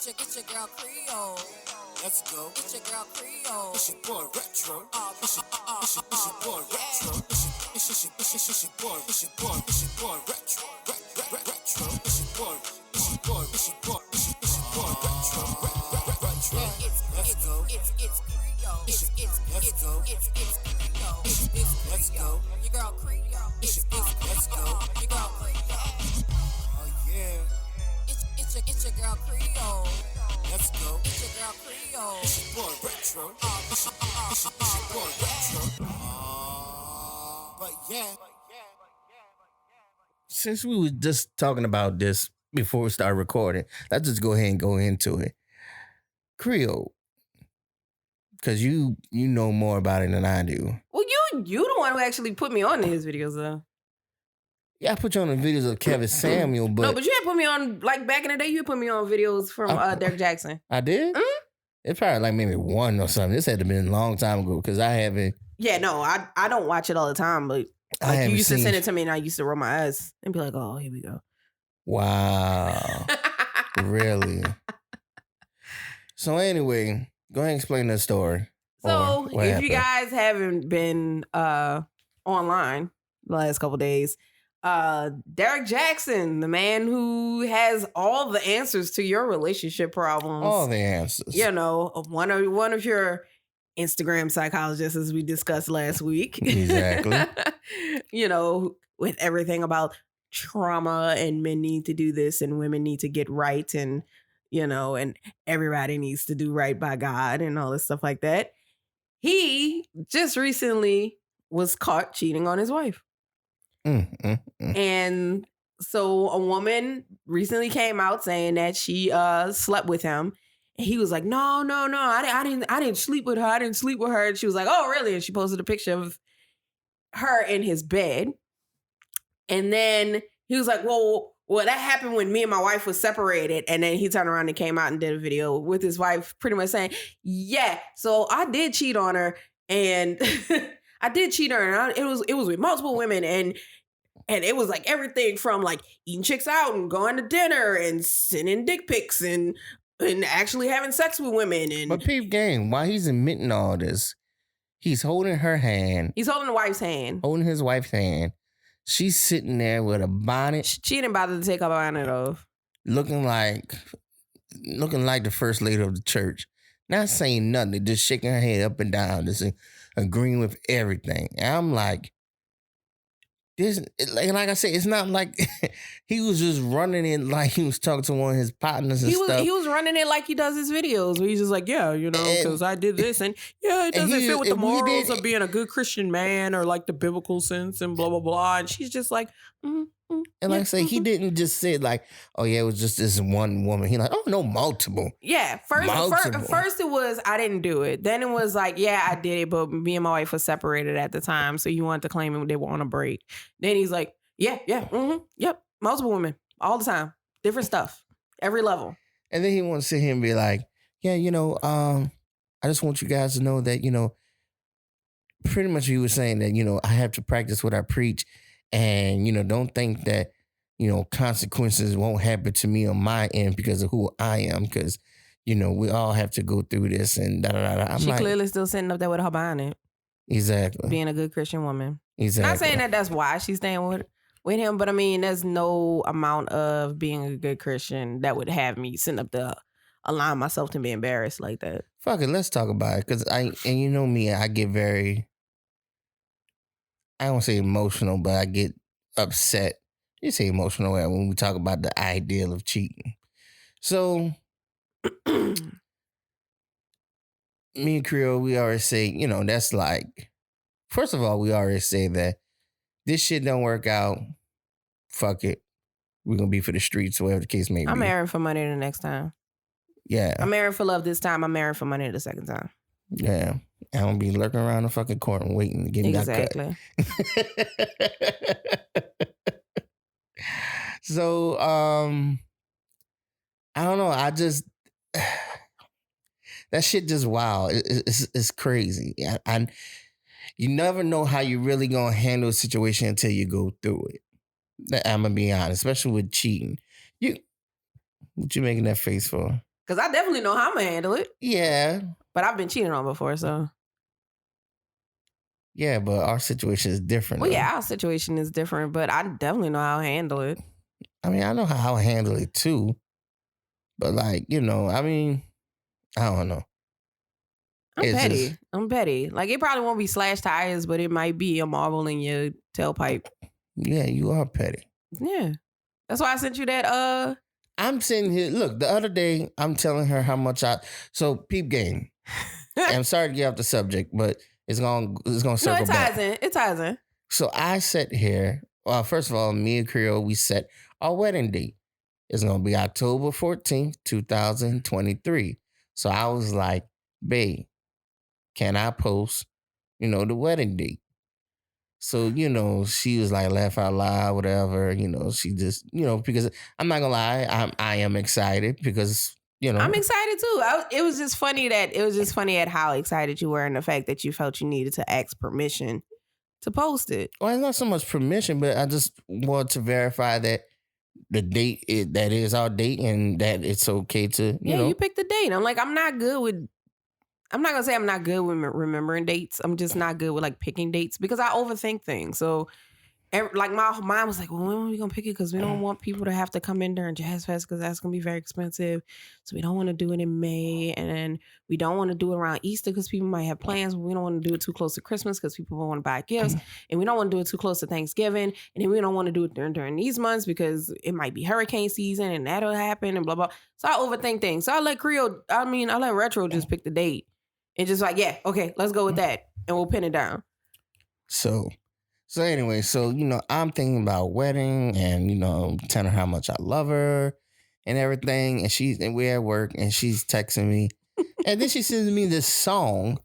It's your girl Creole. Let's go. It's your girl Creole. It's your boy Retro. It's your boy Retro. It's your boy. It's your boy Retro. Retro. It's your boy. Retro. Let's go. It's Creole. Let's go. It's Creole. Let's go. Your girl Creole. Let's go. Your girl Creole. Oh yeah. It's your girl Creole. Let's go. It's your girl Creole. It's your boy Retro. It's your boy Retro. But yeah. Since we were just talking about this before we start recording, let's just go ahead and go into it. Creole, because you know more about it than I do. Well, you the one who actually put me on his videos, though. Yeah, I put you on the videos of Kevin Samuel, but... No, but you had put me on, like, back in the day, you put me on videos from Derek Jackson. I did? Mm-hmm. It's probably like maybe one or something. This had to have been a long time ago, because I haven't... Yeah, no, I don't watch it all the time, but like, you used to send it to me, and I used to roll my eyes and be like, oh, here we go. Wow. Really? So anyway, go ahead and explain the story. So, if happened. you guys haven't been online the last couple days, Derek Jackson, the man who has all the answers to your relationship problems. All the answers. You know, one of your Instagram psychologists, as we discussed last week. Exactly. You know, with everything about trauma and men need to do this and women need to get right and, you know, and everybody needs to do right by God and all this stuff like that. He just recently was caught cheating on his wife. And so a woman recently came out saying that she slept with him. And he was like, no, I didn't sleep with her. I didn't sleep with her. And she was like, oh, really? And she posted a picture of her in his bed. And then he was like, well, that happened when me and my wife was separated. And then he turned around and came out and did a video with his wife pretty much saying, yeah, so I did cheat on her. And I did cheat on her. And it was with multiple women. And it was like everything from like eating chicks out and going to dinner and sending dick pics and actually having sex with women. But peep game, while he's admitting all this, he's holding her hand. He's holding the wife's hand. Holding his wife's hand. She's sitting there with a bonnet. She didn't bother to take her bonnet off. Looking like the first lady of the church. Not saying nothing, just shaking her head up and down, just agreeing with everything. And I'm like, this, like I said, it's not like he was just running it like he was talking to one of his partners and stuff. He was running it like he does his videos, where he's just like, yeah, you know, because I did this, and yeah, it doesn't fit with the morals of being a good Christian man or like the biblical sense and blah, blah, blah. And she's just like, and like I say, he didn't just say like, oh yeah, it was just this one woman. He like, oh no, multiple. Yeah, first it was, I didn't do it. Then it was like, yeah, I did it, but me and my wife were separated at the time, so you wanted to claim they were on a break. Then he's like, yep, multiple women, all the time, different stuff, every level. And then he wants to sit here and be like, yeah, you know, I just want you guys to know that, you know, pretty much he was saying that, you know, I have to practice what I preach. And, you know, don't think that, you know, consequences won't happen to me on my end because of who I am. Because, you know, we all have to go through this and da-da-da-da. She clearly still sitting up there with her bonnet. Exactly. Being a good Christian woman. Exactly. Not saying that that's why she's staying with him, but I mean, there's no amount of being a good Christian that would have me sitting up there allowing myself to be embarrassed like that. Fuck it, let's talk about it. Because and you know me, I get very... I don't say emotional, but I get upset. You say emotional when we talk about the ideal of cheating. So, me and Creole, we always say, you know, that's like, first of all, we already say that this shit don't work out. Fuck it. We're going to be for the streets, whatever the case may be. I'm marrying for money the next time. Yeah. I'm marrying for love this time. I'm marrying for money the second time. Yeah. I'm going to be lurking around the fucking court and waiting to get me exactly. So, I don't know. I just, that shit just wild. It's crazy. You never know how you really going to handle a situation until you go through it. I'm going to be honest, especially with cheating. What you making that face for? Because I definitely know how I'm going to handle it. Yeah. But I've been cheated on before, so. Yeah, but our situation is different. Well, though. yeah, our situation is different, but I definitely know how to handle it. I mean, I know how I handle it too. But like, I mean, I don't know. I'm petty. Like, it probably won't be slashed tires, but it might be a marble in your tailpipe. Yeah, you are petty. Yeah. That's why I sent you that, I'm sitting here. Look, the other day, I'm telling her how much So, peep game. I'm sorry to get off the subject, but it's gonna circle back. It ties in. So I sat here. Well, first of all, me and Creole, we set our wedding date. It's gonna be October 14th, 2023. So I was like, babe, can I post, the wedding date? So, she was like, laugh out loud, whatever. She just, because I'm not gonna lie, I am excited because, I'm excited too. It was just funny at how excited you were and the fact that you felt you needed to ask permission to post it. Well, it's not so much permission, but I just want to verify that the date that is our date and that it's okay to, you picked the date. I'm like, I'm not gonna say I'm not good with remembering dates. I'm just not good with like picking dates because I overthink things. So, like my mom was like, "Well, when are we gonna pick it? Because we don't want people to have to come in during Jazz Fest because that's gonna be very expensive. So we don't want to do it in May, and then we don't want to do it around Easter because people might have plans. We don't want to do it too close to Christmas because people want to buy gifts, and we don't want to do it too close to Thanksgiving, and then we don't want to do it during these months because it might be hurricane season and that'll happen and blah blah. So I overthink things. So I let Retro just pick the date and just like, yeah, okay, let's go with that, and we'll pin it down. So anyway, I'm thinking about wedding and, telling her how much I love her and everything. And we're at work and she's texting me. And then she sends me this song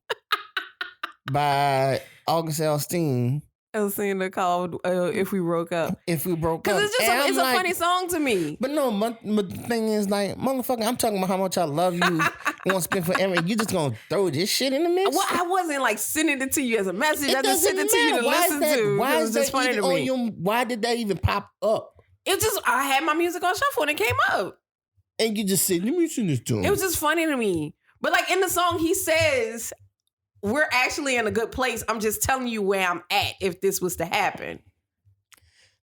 by August Alsina. Alsina called If We Broke Up. If We Broke Up. Because it's just it's a funny song to me. But no, but the thing is like, motherfucker, I'm talking about how much I love you. You want to spend forever. You just going to throw this shit in the mix? Well, I wasn't like sending it to you as a message. I just sent it to you to listen to. Why is that funny to me? Why did that even pop up? It just, I had my music on shuffle and it came up. And you just said, let me send this to him. It was just funny to me. But like in the song, he says, we're actually in a good place. I'm just telling you where I'm at if this was to happen.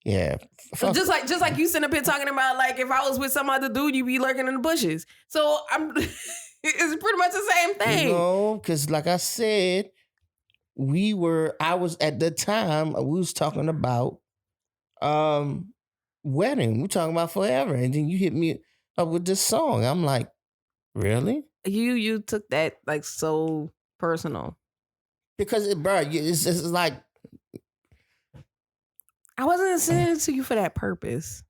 Yeah. Just like you sitting up here talking about like if I was with some other dude, you'd be lurking in the bushes. So it's pretty much the same thing. Because like I said, we was talking about wedding. We're talking about forever. And then you hit me up with this song. I'm like, really? You took that like so personal. Because it's like I wasn't sending it to you for that purpose.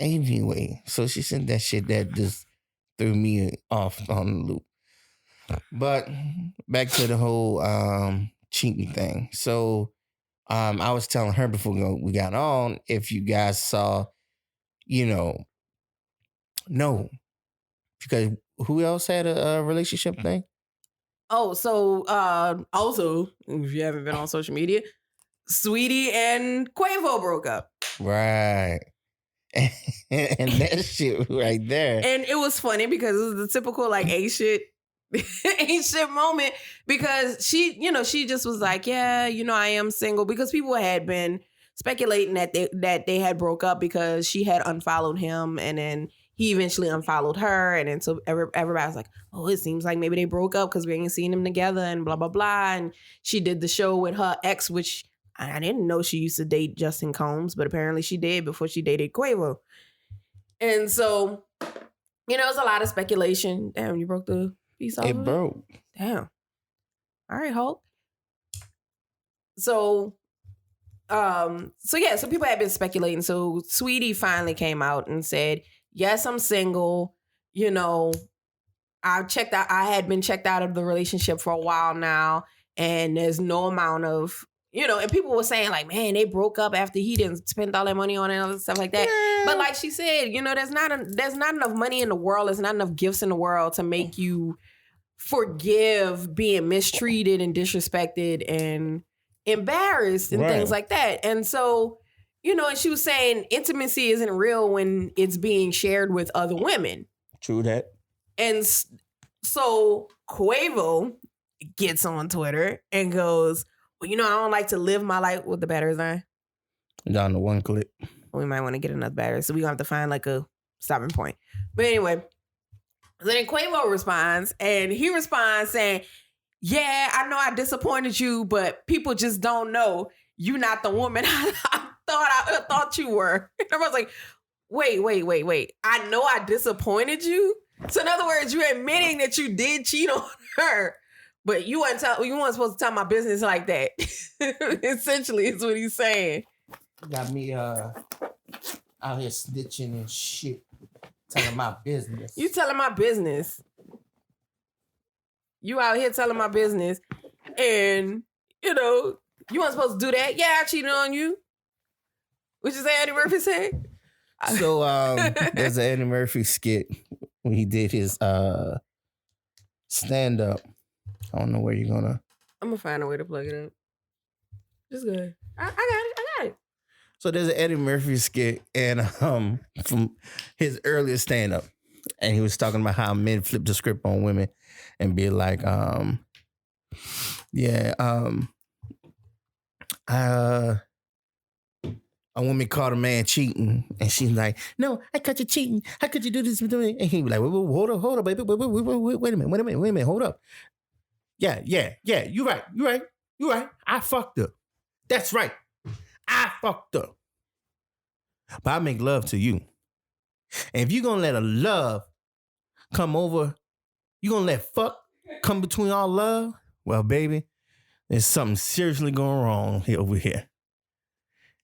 Anyway, so she sent that shit that just threw me off on the loop. But back to the whole cheating thing. So I was telling her before we got on, if you guys saw, no. Because who else had a relationship thing? Oh, so also, if you haven't been on social media, Sweetie and Quavo broke up. Right. And that shit right there. And it was funny because it was the typical like ain't shit moment because she just was like, yeah, I am single because people had been speculating that they had broke up because she had unfollowed him and then he eventually unfollowed her. And then so everybody was like, oh, it seems like maybe they broke up because we ain't seen them together and blah, blah, blah. And she did the show with her ex, which I didn't know she used to date Justin Combs, but apparently she did before she dated Quavo. And so, it was a lot of speculation. Damn, you broke the piece off. It broke. Damn. All right, Hulk. So people had been speculating. So Sweetie finally came out and said, yes, I'm single. I had been checked out of the relationship for a while now. And there's no amount of, and people were saying like, man, they broke up after he didn't spend all that money on it and all that stuff like that. Yeah. But like she said, there's not enough money in the world. There's not enough gifts in the world to make you forgive being mistreated and disrespected and embarrassed and things like that. And so, and she was saying intimacy isn't real when it's being shared with other women. True that. And so Quavo gets on Twitter and goes, well, I don't like to live my life with the batteries on. Down to one clip. We might want to get another battery. So we're going to have to find like a stopping point. But anyway, then Quavo responds, and he responds saying, yeah, I know I disappointed you, but people just don't know you're not the woman I thought you were. And I was like, wait. I know I disappointed you? So in other words, you're admitting that you did cheat on her, but you weren't supposed to tell my business like that. Essentially, is what he's saying. Got me out here snitching and shit. Telling my business. You telling my business. You out here telling my business. And, you weren't supposed to do that. Yeah, I cheated on you. What you say Eddie Murphy said? So there's an Eddie Murphy skit when he did his stand-up. I don't know where you're gonna. I'm gonna find a way to plug it up. Just go ahead. I got it. So there's an Eddie Murphy skit and from his earlier stand-up. And he was talking about how men flip the script on women and be like, a woman caught a man cheating, and she's like, "No, I caught you cheating. How could you do this with me?" And he be like, "Hold up, baby. Wait a minute. Hold up. Yeah. You're right. I fucked up. That's right. I fucked up. But I make love to you. And if you're gonna let a love come over, you're gonna let fuck come between all love, well, baby, there's something seriously going wrong here over here."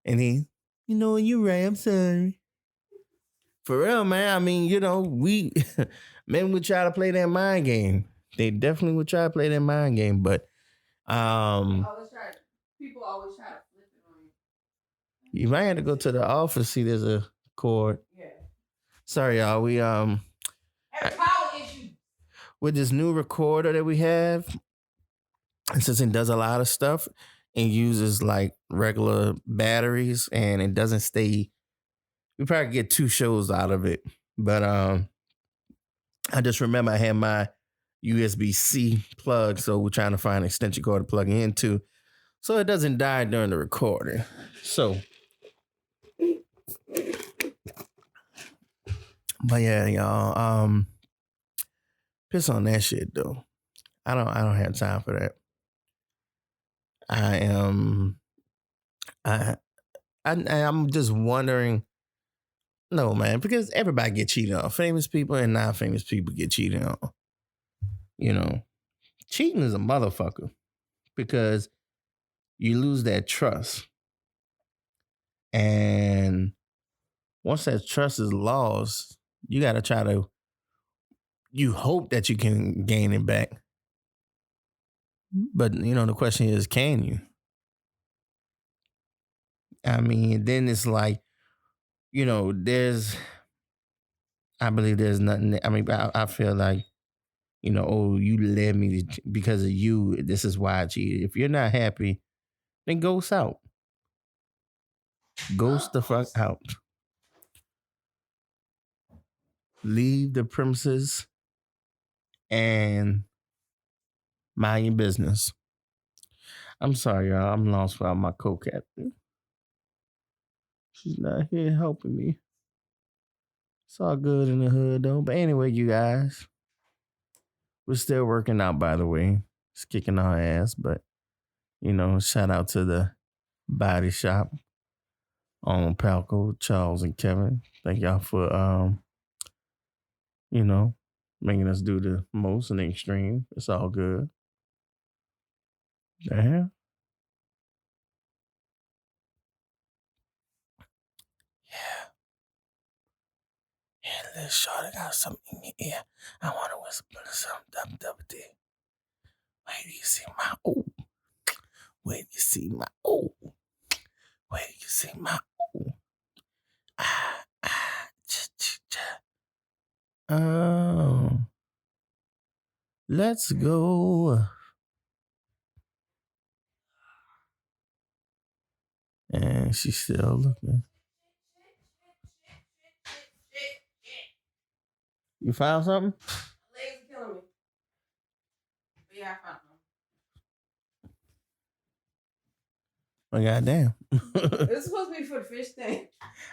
And he, you're right, I'm sorry. For real, man. I mean, we men would try to play that mind game. They definitely would try to play that mind game, but people always try to flip it on you. You might have to go to the office, see there's a cord. Yeah. Sorry, y'all. We Power issue. with this new recorder that we have, and since it does a lot of stuff and uses like regular batteries, and it doesn't stay. We probably get 2 shows out of it, but I just remember I had my USB-C plug, so we're trying to find an extension cord to plug it into, so it doesn't die during the recording. So, but yeah, y'all, piss on that shit though. I don't have time for that. I'm just wondering. No, man, because everybody get cheated on. Famous people and non-famous people get cheated on. Cheating is a motherfucker because you lose that trust. And once that trust is lost, you got to you hope that you can gain it back. But, the question is, can you? I mean, then it's like, I believe there's nothing. I mean, I feel like, you led me because of you. This is why I cheated. If you're not happy, then ghost out. Ghost the fuck out. Leave the premises and mind your business. I'm sorry, y'all. I'm lost without my co-captain. She's not here helping me. It's all good in the hood, though. But anyway, you guys, we're still working out, by the way. It's kicking our ass, but, shout out to the body shop on Palco, Charles and Kevin. Thank y'all for, making us do the most in the extreme. It's all good. Yeah. Yeah, little shorty got something in your ear. I want to whisper something. WWD. Wait till you see my ooh. Wait till you see my ooh. Wait till you see my ooh. Oh. Let's go. And she's still looking. You found something? Well, goddamn. It's supposed to be for the fish thing.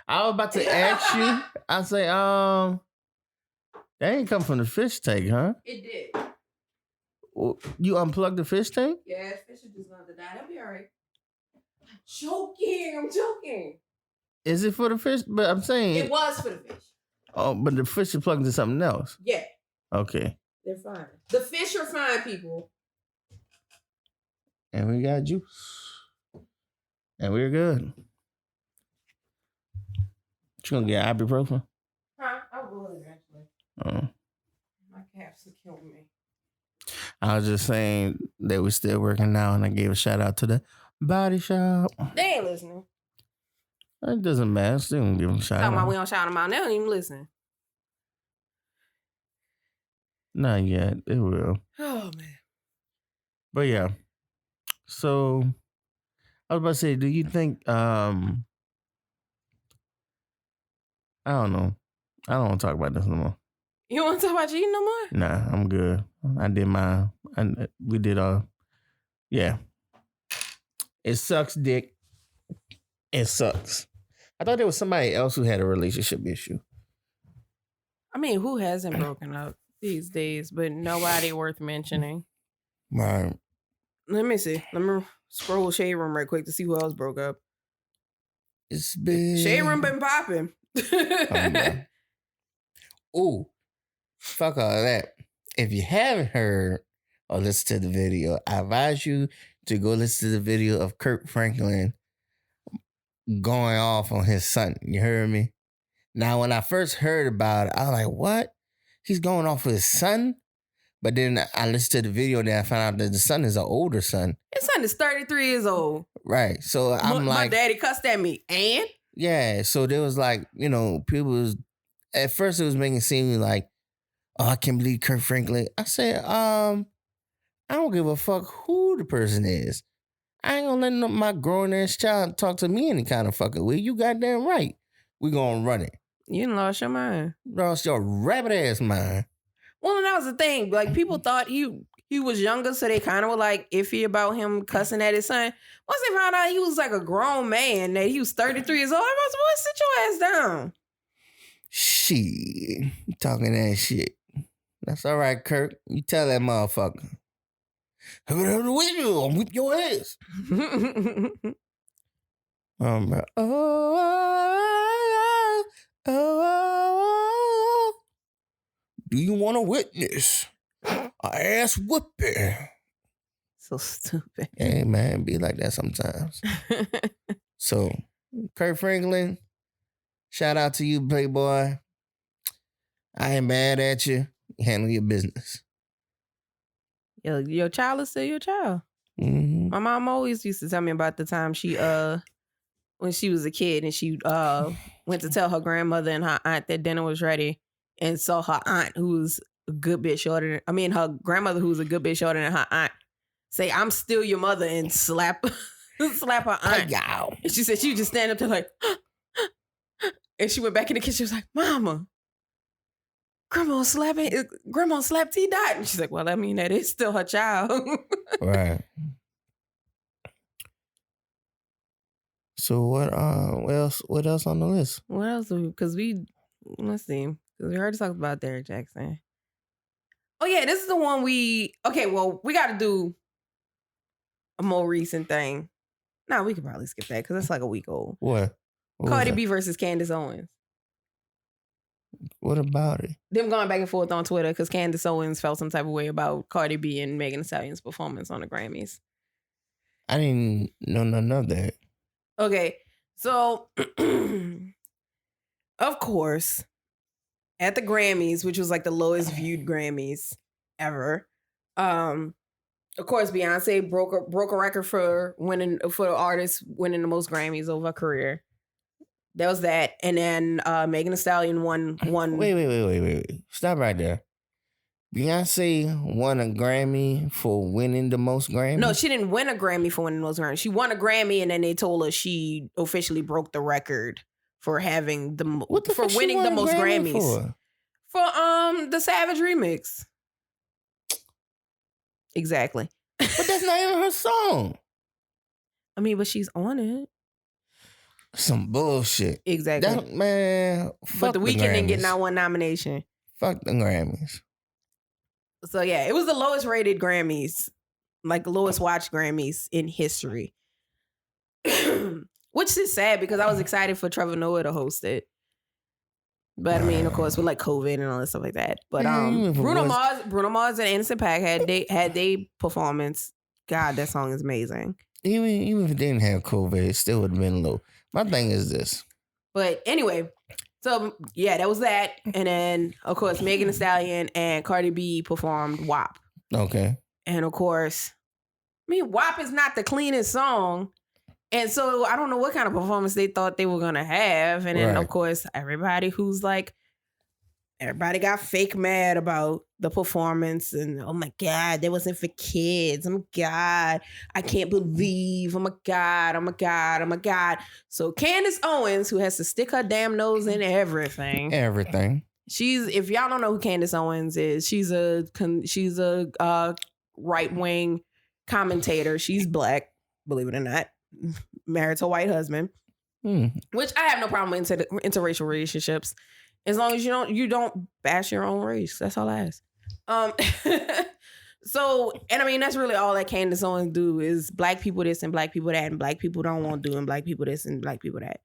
I was about to ask you. I say, that ain't come from the fish tank, huh? It did. You unplugged the fish tank? Yeah, fish are just going to die. That'll be all right. I'm joking. Is it for the fish? But I'm saying It was for the fish. Oh, but the fish are plugged into something else. Yeah. Okay. They're fine. The fish are fine, people. And we got juice. And we're good. You gonna get ibuprofen? Huh? I will eventually. Oh. My calves will kill me. I was just saying that we're still working now, and I gave a shout out to the body shop. They ain't listening. It doesn't matter. Still gonna give them a shout Talking about out. we don't shout them out. They don't even listen. Not yet. It will. Oh, man. But yeah. So I was about to say, do you think I don't know. I don't want to talk about this no more. You want to talk about cheating no more? Nah, I'm good. I did mine. We did yeah. It sucks, Dick. It sucks. I thought there was somebody else who had a relationship issue. I mean, who hasn't broken up these days? But nobody worth mentioning. Right. Let me see. Let me scroll Shade Room right quick to see who else broke up. It's been Shade Room been popping. Ooh, fuck all that. If you haven't heard or listened to the video, I advise you to go listen to the video of Kirk Franklin going off on his son. You heard me? Now, when I first heard about it, I was like, what? He's going off with his son? But then I listened to the video and then I found out that the son is an older son. His son is 33 years old. Right. So I'm my like... daddy cussed at me. And? Yeah. So there was like, people was... At first it was making it seem like, oh, I can't believe Kirk Franklin. I said, I don't give a fuck who the person is. I ain't gonna let my grown-ass child talk to me any kind of fucking way. You goddamn right. We gonna run it. You done lost your mind. Lost your rabbit-ass mind. Well, and that was the thing. Like, people thought he was younger, so they kind of were like iffy about him cussing at his son. Once they found out he was like a grown man, that he was 33 years old, I was like, sit your ass down. Shit. You talking that shit. That's all right, Kirk. You tell that motherfucker. I'll whip your ass. Do you want to witness a ass whooping? So stupid. Hey, man, be like that sometimes. So, Kirk Franklin, shout out to you, Playboy. I ain't mad at you. Handle your business. Your child is still your child. Mm-hmm. My mom always used to tell me about the time she when she was a kid and she went to tell her grandmother and her aunt that dinner was ready and saw her aunt who was a good bit shorter than, her grandmother who was a good bit shorter than her aunt say, I'm still your mother, and slap her aunt. And she said she would just stand up to like and she went back in the kitchen. She was like, Mama, Grandma slapped T-Dot. And she's like, well, I mean, that is still her child. Right. So what else on the list? What else? Because let's see. Because we already talked about Derek Jackson. Oh yeah, this is the one we got to do a more recent thing. No, we could probably skip that because that's like a week old. What Cardi B versus Candace Owens. What about it? Them going back and forth on Twitter because Candace Owens felt some type of way about Cardi B and Megan Thee Stallion's performance on the Grammys. I didn't know none of that. Okay, so of course, at the Grammys, which was like the lowest viewed Grammys ever, of course, Beyonce broke a record for the artist winning the most Grammys over her career. That was that, and then Megan Thee Stallion won. Wait! Stop right there. Beyonce won a Grammy for winning the most Grammys? No, she didn't win a Grammy for winning the most Grammys. She won a Grammy, and then they told her she officially broke the record for having winning the most Grammys for the Savage remix. Exactly. But that's not even her song. I mean, but she's on it. Some bullshit. Exactly. That, man, fuck But the Weeknd didn't get Grammys. not one nomination. Fuck the Grammys. So yeah, it was the lowest rated Grammys, like the lowest watched Grammys in history. Which is sad because I was excited for Trevor Noah to host it. But I mean, of course, with like COVID and all that stuff like that. But Yeah, if it Bruno was- Mars and Anderson .Paak had they performance. God, that song is amazing. Even if it didn't have COVID, it still would have been low. My thing is this. But anyway, so yeah, that was that. And then of course, Megan Thee Stallion and Cardi B performed WAP. Okay. And of course, I mean, WAP is not the cleanest song. And so I don't know what kind of performance they thought they were going to have. And then, Right. of course, everybody got fake mad about the performance. And, oh, my God, that wasn't for kids. Oh, my God, I can't believe. Oh, my God, oh, my God, oh, my God. So Candace Owens, who has to stick her damn nose in everything. Everything. If y'all don't know who Candace Owens is, she's a right-wing commentator. She's black, believe it or not. Married to a white husband, which I have no problem with interracial relationships, as long as you don't bash your own race. That's all I ask. So, and I mean that's really all that Candace Owens do is black people this and black people that, and black people don't want to do and black people this and black people that.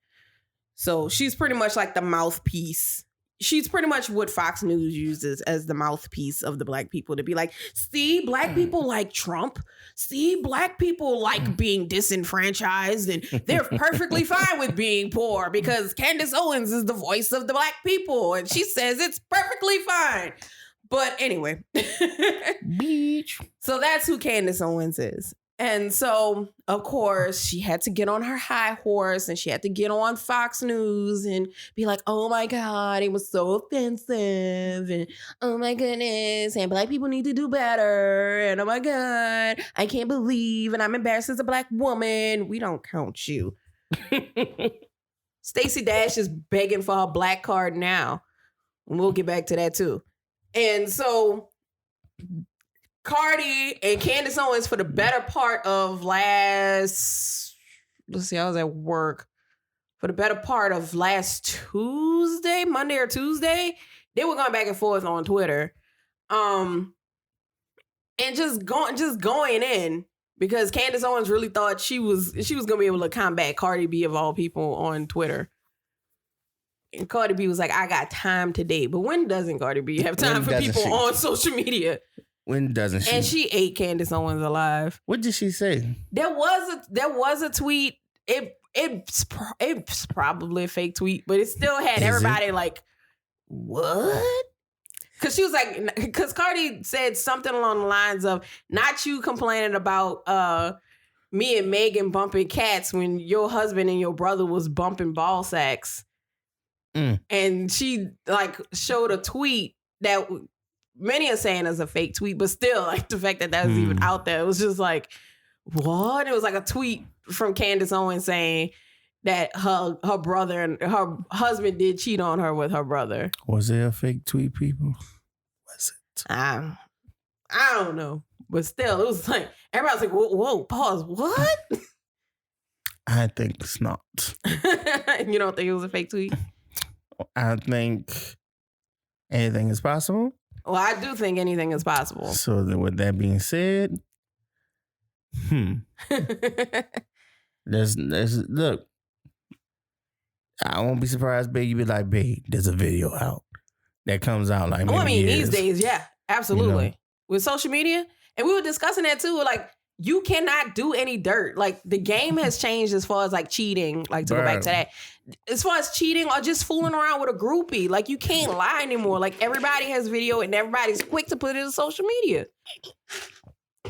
So she's pretty much like the mouthpiece. She's pretty much what Fox News uses as the mouthpiece of the black people to be like, see, black people like Trump. See, black people like being disenfranchised and they're perfectly fine with being poor because Candace Owens is the voice of the black people and she says it's perfectly fine. But anyway, Beach. so that's who Candace Owens is. And so, of course, she had to get on her high horse and she had to get on Fox News and be like, oh my God, it was so offensive. And oh my goodness, and black people need to do better. And oh my God, I can't believe, and I'm embarrassed as a black woman. We don't count you. Stacey Dash is begging for her black card now. And we'll get back to that too. And so Cardi and Candace Owens for the better part of I was at work. For the better part of last Tuesday, Monday or Tuesday, they were going back and forth on Twitter. And just going in because Candace Owens really thought she was going to be able to combat Cardi B of all people on Twitter. And Cardi B was like, I got time today. But when doesn't Cardi B have time for people on social media? When doesn't she? And she ate Candace Owens alive. What did she say? There was a tweet. It's probably a fake tweet, but it still had everybody like, what? Because she was like, because Cardi said something along the lines of, not you complaining about me and Megan bumping cats when your husband and your brother was bumping ball sacks. And she like showed a tweet that many are saying is a fake tweet, but still, like the fact that was even out there, it was just like, what? It was like a tweet from Candace Owens saying that her brother and her husband did cheat on her with her brother. Was it a fake tweet, people? Was it? I don't know, but still, it was like everybody was like, whoa, pause, what? I think it's not. You don't think it was a fake tweet? I think anything is possible. Well, I do think anything is possible. So then with that being said, there's look, I won't be surprised, babe. You be like, babe, there's a video out that comes out like maybe I mean, years. these days, yeah, absolutely. You know? With social media, and we were discussing that too, like, you cannot do any dirt. Like, the game has changed as far as like cheating, like to go back to that. As far as cheating or just fooling around with a groupie, like you can't lie anymore. Like everybody has video and everybody's quick to put it in social media.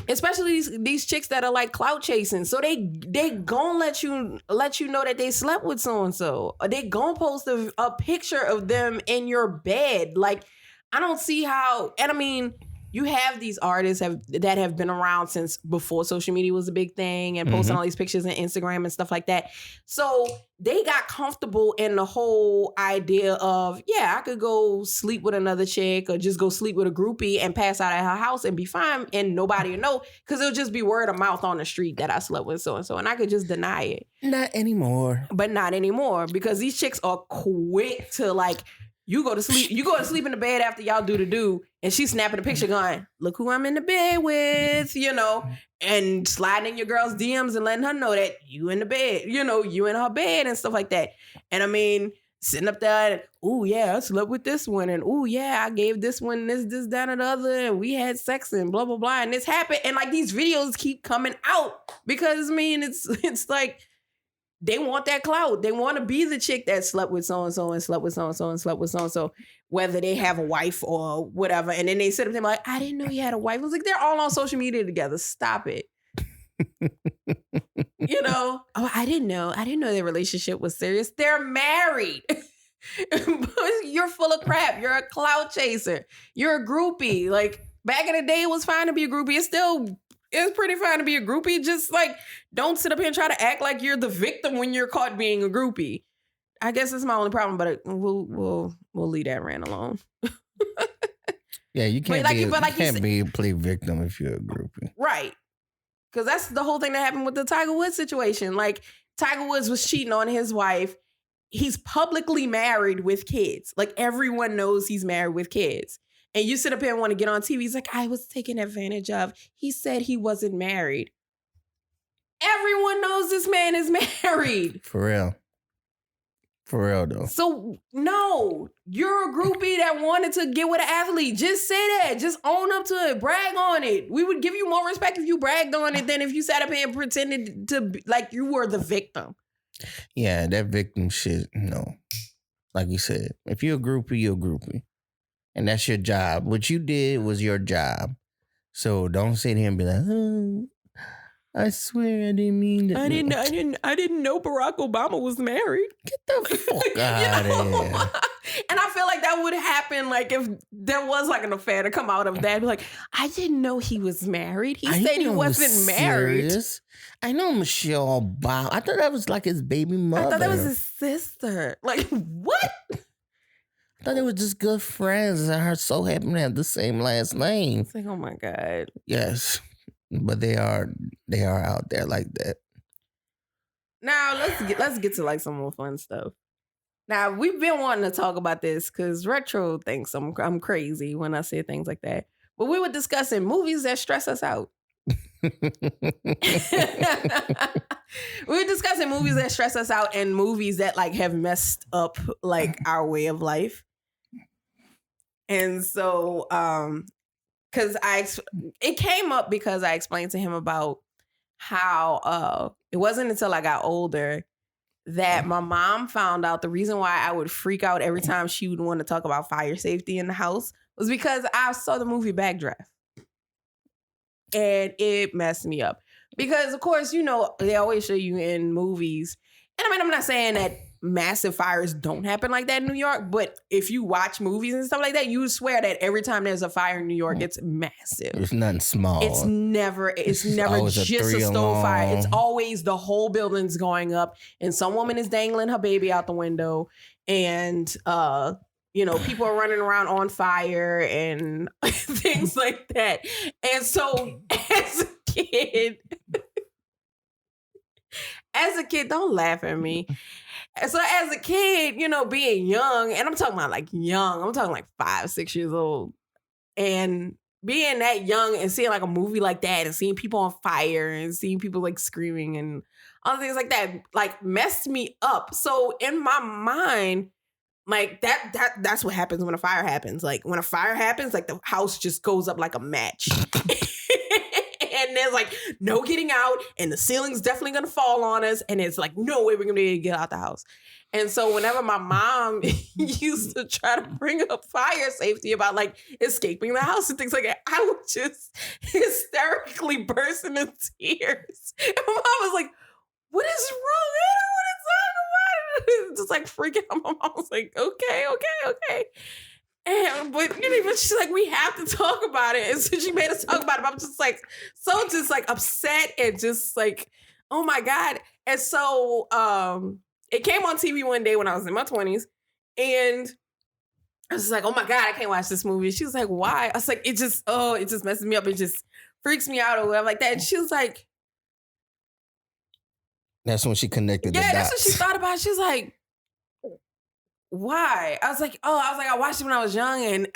Especially these chicks that are like clout chasing. So they gonna let you know that they slept with so and so. Or they gonna post a picture of them in your bed. Like, I don't see how, and I mean, you have these artists that have been around since before social media was a big thing and posting all these pictures on Instagram and stuff like that. So they got comfortable in the whole idea of, yeah, I could go sleep with another chick or just go sleep with a groupie and pass out at her house and be fine and nobody will know because it'll just be word of mouth on the street that I slept with so-and-so and I could just deny it. Not anymore. But not anymore because these chicks are quick to like, you go to sleep in the bed after y'all do, and she's snapping a picture going, look who I'm in the bed with, you know, and sliding in your girl's DMs and letting her know that you in the bed, you know, you in her bed and stuff like that. And I mean, sitting up there and, oh yeah, I slept with this one. And oh yeah, I gave this one this, that, and the other. And we had sex and blah, blah, blah. And this happened. And like these videos keep coming out because I mean, it's like, they want that clout. They want to be the chick that slept with so-and-so and slept with so-and-so and slept with so-and-so, whether they have a wife or whatever. And then they sit up there like, I didn't know you had a wife. I was like, they're all on social media together. Stop it. You know? Oh, I didn't know their relationship was serious. They're married. You're full of crap. You're a clout chaser. You're a groupie. Like, back in the day, it was fine to be a groupie. It's pretty fine to be a groupie. Just like, don't sit up here and try to act like you're the victim when you're caught being a groupie. I guess that's my only problem, but we'll leave that rant alone. Yeah, you can't be a play victim if you're a groupie. Right. Because that's the whole thing that happened with the Tiger Woods situation. Like, Tiger Woods was cheating on his wife. He's publicly married with kids. Like, everyone knows he's married with kids. And you sit up here and want to get on TV. He's like, I was taken advantage of. He said he wasn't married. Everyone knows this man is married. For real. For real, though. So, no, you're a groupie that wanted to get with an athlete. Just say that. Just own up to it. Brag on it. We would give you more respect if you bragged on it than if you sat up here and pretended to like you were the victim. Yeah, that victim shit, no. Like you said, if you're a groupie, you're a groupie. And that's your job. What you did was your job. So don't sit here and be like, oh, I swear I didn't mean that. I didn't know Barack Obama was married. Get the fuck out of here. And I feel like that would happen like if there was like an affair to come out of that. Be like, I didn't know he was married. He said he wasn't married. Serious. I know Michelle Obama. I thought that was like his baby mother. I thought that was his sister. Like, what? I thought they were just good friends and her so happen to have the same last name. It's like, oh my God. Yes. But they are out there like that. Now let's get to like some more fun stuff. Now we've been wanting to talk about this because Retro thinks I'm crazy when I say things like that. But we were discussing movies that stress us out. We were discussing movies that stress us out and movies that like have messed up like our way of life. And so, because it came up because I explained to him about how it wasn't until I got older that my mom found out the reason why I would freak out every time she would want to talk about fire safety in the house was because I saw the movie Backdraft. And it messed me up. Because, of course, you know, they always show you in movies. And I mean, I'm not saying that massive fires don't happen like that in New York, but if you watch movies and stuff like that, you would swear that every time there's a fire in New York, it's massive. It's nothing small. It's never just a stove fire. It's always the whole building's going up and some woman is dangling her baby out the window and, you know, people are running around on fire and things like that. And so as a kid, don't laugh at me. So as a kid, you know, being young, and I'm talking about like young, I'm talking like 5, 6 years old. And being that young and seeing like a movie like that and seeing people on fire and seeing people like screaming and other things like that, like messed me up. So in my mind, like that's what happens when a fire happens. Like when a fire happens, like the house just goes up like a match. And there's like no getting out and the ceiling's definitely going to fall on us. And it's like, no way we're going to be able to get out the house. And so whenever my mom used to try to bring up fire safety about like escaping the house and things like that, I would just hysterically burst into tears. And my mom was like, what is wrong? I don't want to talk about it. Just like freaking out. My mom was like, okay. But she's like, we have to talk about it. And so she made us talk about it. But I'm just like, upset and just like, oh my God. And so it came on TV one day when I was in my 20s. And I was just like, oh my God, I can't watch this movie. She was like, why? I was like, it just messes me up. It just freaks me out or whatever like that. And she was like, that's when she connected the dots. yeah, that's what she thought about. She was like, why? I was like, I watched it when I was young and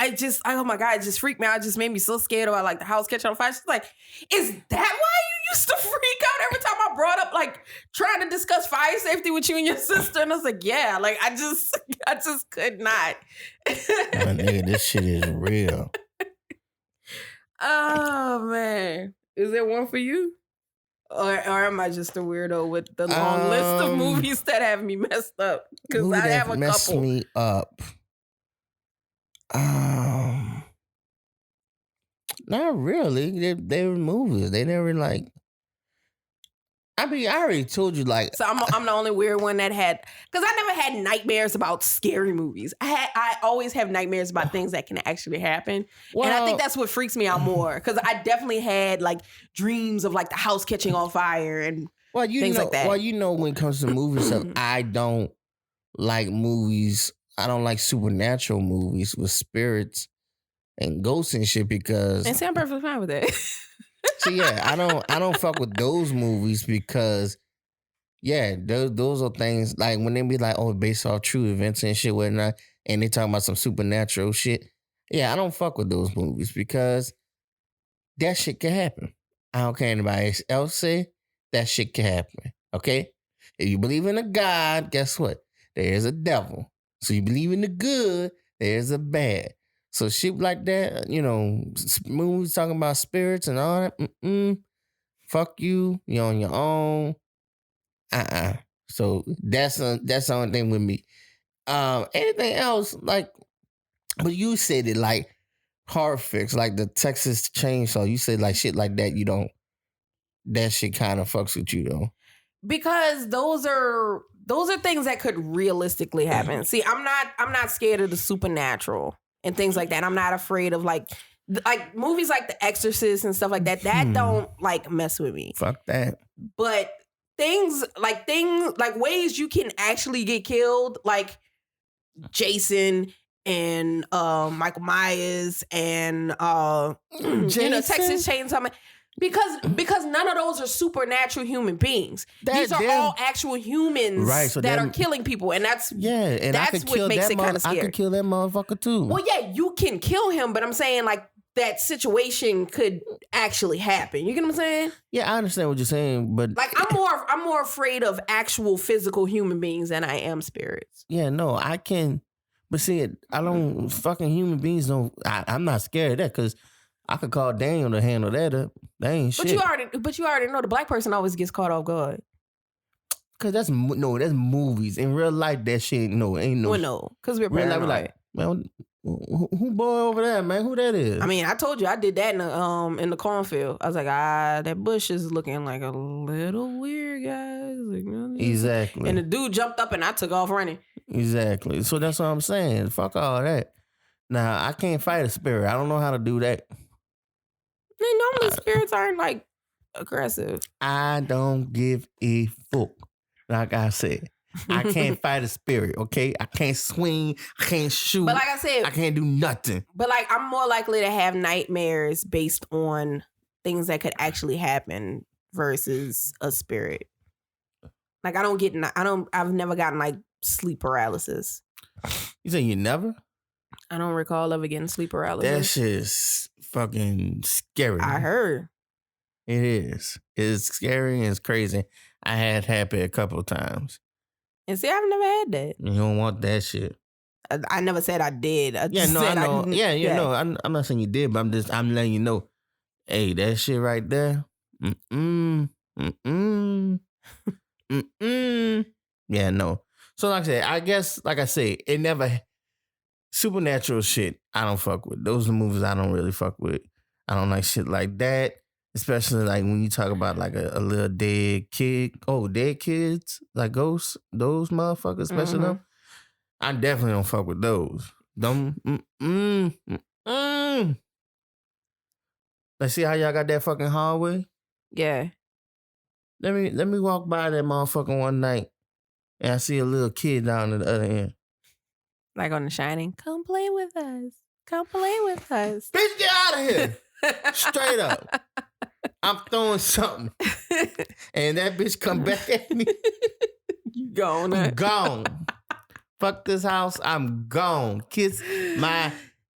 oh my God, it just freaked me out. It just made me so scared about like the house catching on fire. She's like, is that why you used to freak out every time I brought up like trying to discuss fire safety with you and your sister? And I was like, yeah, like I just could not. My nigga, this shit is real. Oh man. Is there one for you? Or am I just a weirdo with the long list of movies that have me messed up? Because I have a messed couple. Me up. Not really. They were movies. They never like. I mean, I already told you like. So I'm the only weird one that had, because I never had nightmares about scary movies. I always have nightmares about things that can actually happen, and I think that's what freaks me out more. Because I definitely had like dreams of like the house catching on fire and things like that. Well, when it comes to movie stuff, I don't like movies. I don't like supernatural movies with spirits and ghosts and shit because. And I'm perfectly fine with that. So yeah, I don't fuck with those movies because those are things like when they be like, oh, based off true events and shit, whatnot, and they talking about some supernatural shit. Yeah, I don't fuck with those movies because that shit can happen. I don't care anybody else say that shit can happen. Okay? If you believe in a God, guess what? There's a devil. So you believe in the good, there's a bad. So shit like that, movies talking about spirits and all that, fuck you, you're on your own. So that's the only thing with me. Anything else, like, but you said it like horror fix, like the Texas Chainsaw. You said like shit like that, that shit kind of fucks with you though. Because those are things that could realistically happen. See, I'm not scared of the supernatural and things like that. I'm not afraid of like movies like The Exorcist and stuff like that. That don't like mess with me. Fuck that. But things like ways you can actually get killed, like Jason and Michael Myers and Texas Chainsaw Man. Because none of those are supernatural human beings. These are all actual humans that are killing people, and that's what makes it kind of scary. I could kill that motherfucker too. Well, yeah, you can kill him, but I'm saying like that situation could actually happen. You get what I'm saying? Yeah, I understand what you're saying, but like I'm more afraid of actual physical human beings than I am spirits. Yeah, no, I can, but see, I don't fucking human beings don't. I'm not scared of that because I could call Daniel to handle that up. That ain't shit. But you already know the black person always gets caught off guard. Cause that's movies. In real life, that shit ain't no. Well, no, because we're paranoid. Like, man, who boy over there, man? Who that is? I mean, I told you I did that in the cornfield. I was like, that bush is looking like a little weird, guys. Like, exactly. And the dude jumped up and I took off running. Exactly. So that's what I'm saying. Fuck all that. Now I can't fight a spirit. I don't know how to do that. And normally spirits aren't like aggressive. I don't give a fuck. Like I said, I can't fight a spirit, okay? I can't swing, I can't shoot. But like I said, I can't do nothing. But like I'm more likely to have nightmares based on things that could actually happen versus a spirit. Like I've never gotten like sleep paralysis. You say you never? I don't recall ever getting sleep paralysis. That shit's fucking scary. I heard. It is. It's scary and it's crazy. I had happy a couple of times. And see, I've never had that. You don't want that shit. I never said I did. I know. I'm not saying you did, but I'm letting you know. Hey, that shit right there. Yeah, no. So like I said, I guess, like I say, it never. Supernatural shit, I don't fuck with. Those are movies I don't really fuck with. I don't like shit like that. Especially like when you talk about like a little dead kid. Oh, dead kids, like ghosts, those motherfuckers, especially them. I definitely don't fuck with those. Them. Let's see how y'all got that fucking hallway. Yeah. Let me walk by that motherfucker one night, and I see a little kid down at the other end. Like on The Shining. Come play with us. Come play with us. Bitch, get out of here! Straight up. I'm throwing something, and that bitch come back at me. You gone. I'm gone. Fuck this house. I'm gone. Kiss my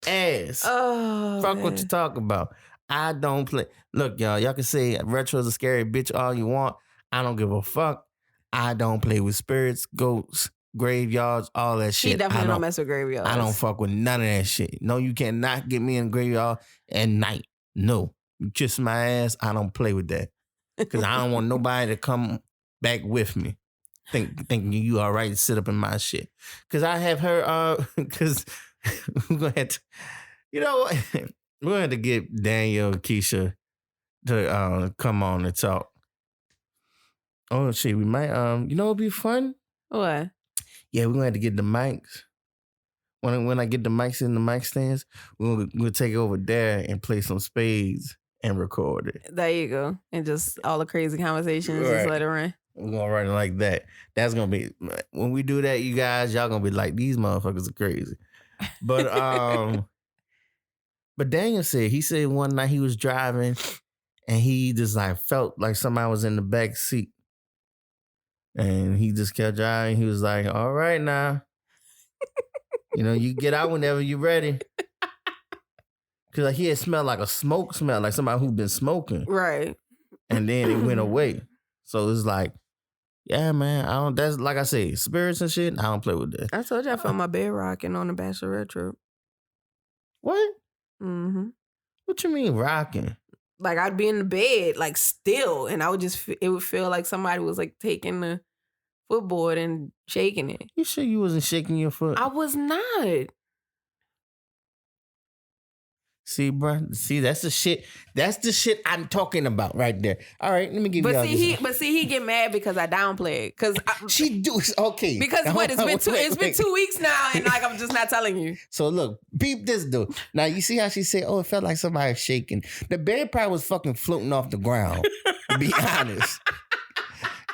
ass. Oh, Fuck man. what you talk about. I don't play. Look, y'all can say Retro's a scary bitch all you want. I don't give a fuck. I don't play with spirits, ghosts, graveyards, all that shit. She definitely don't mess with graveyards. I don't fuck with none of that shit. No, you cannot get me in the graveyard at night. No. You kiss my ass, I don't play with that. Because I don't want nobody to come back with me. Thinking you all right to sit up in my shit. Because I have heard, because we're going to have to, you know what? We're going to have to get Daniel and Keisha to come on and talk. Oh, shit, we might, you know what would be fun? What? Yeah, we're going to have to get the mics. When I get the mics in the mic stands, we'll take it over there and play some spades and record it. There you go. And just all the crazy conversations Right. just let it run. We're going to run it like that. That's going to be, when we do that, you guys, y'all going to be like, these motherfuckers are crazy. But, but Daniel said one night he was driving and he just like felt like somebody was in the back seat. And he just kept driving. He was like, all right now. You know, you get out whenever you're ready. Because like, he had smelled like a smoke smell, like somebody who'd been smoking. Right. And then it went away. So it's like, yeah, man, that's like I say, spirits and shit, I don't play with that. I told you I felt my bed rocking on the Bachelorette trip. What? Mm-hmm. What you mean rocking? Like I'd be in the bed, like still, and I would just, it would feel like somebody was like taking the footboard and shaking it. You sure you wasn't shaking your foot? I was not. See, bro. See, that's the shit. That's the shit I'm talking about right there. All right, let me give you all this. He get mad because I downplay it. Because She do okay. Because it's been 2 weeks now, and like I'm just not telling you. So look, beep this dude. Now you see how she said, "Oh, it felt like somebody was shaking." The bed probably was fucking floating off the ground. To be honest.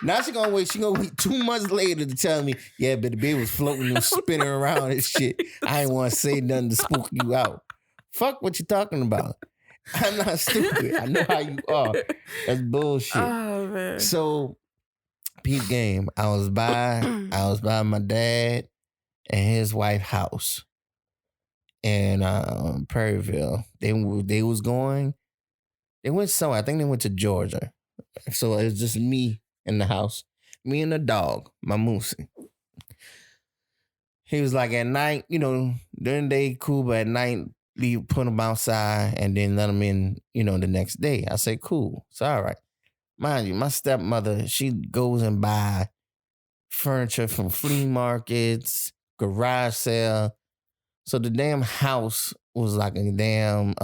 Now she gonna wait 2 months later to tell me, yeah, but the bed was floating and spinning around and shit. I ain't want to say nothing to spook you out. Fuck what you talking about. I'm not stupid. I know how you are. That's bullshit. Oh man. So, peep game. I was by my dad and his wife's house in Prairieville. They went somewhere. I think they went to Georgia. So it was just me in the house. Me and the dog, my Moosey. He was like, at night, you know, during the day, cool, but at night, put him outside and then let him in, you know, the next day. I say, cool. It's all right. Mind you, my stepmother, she goes and buy furniture from flea markets, garage sale. So the damn house was like a damn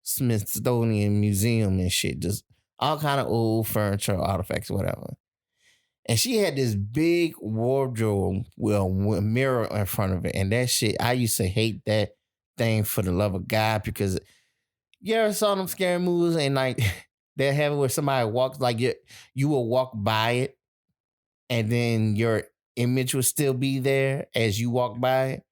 Smithsonian museum and shit. Just all kind of old furniture, artifacts, whatever. And she had this big wardrobe with a mirror in front of it. And that shit, I used to hate that thing for the love of God, because you ever saw them scary movies and like they have it where somebody walks, like you will walk by it and then your image will still be there as you walk by it.